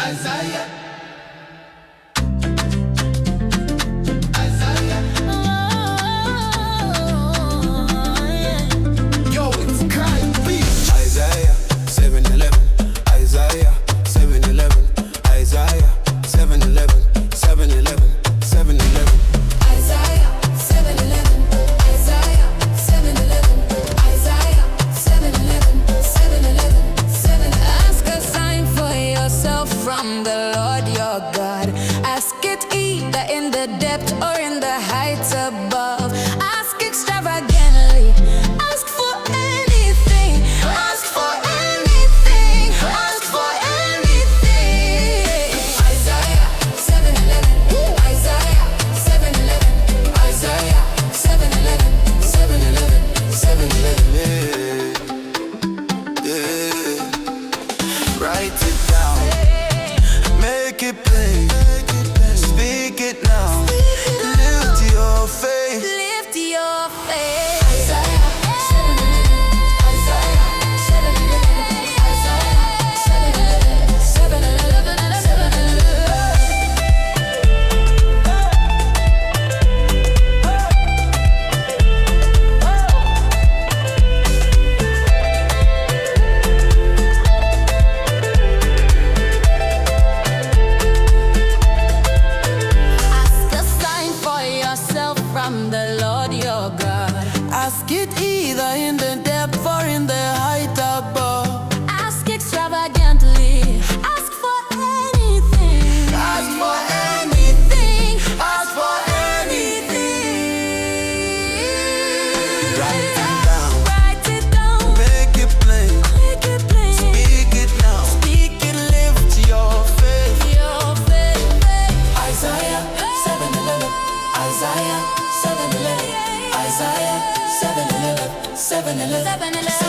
Isaiah. Yo, it's KaiBeatz. Isaiah 711, Isaiah 711, Isaiah 711, 711, 711. Isaiah 7:11, Isaiah 7:11, Isaiah 7:11, 7:11, 7. Ask a sign for yourself from the Lord your God. Ask it either in the depth or in the heights above. Ask extravagantly. Ask for anything. Ask for anything. Ask for anything. Isaiah 7:11, Isaiah 7:11, Isaiah 7:11, 7:11, 7:11. Yeah. Write it down, make it plain, speak it now, lift your faith. Lift your faith. Isaiah 7:11, Isaiah 7:11, Isaiah 7:11, 7:11, 7:11. Ask a sign for yourself from the Lord your God. Ask it either in the depth or in the height above. Ask extravagantly. Ask for anything. Ask for anything. Ask for anything. Write it down, Write it down. make it plain, Make it plain. speak it now, speak it, lift your faith. Your faith. Isaiah 7:11, Isaiah 7:11, Isaiah 7:11, 7:11, 7:11.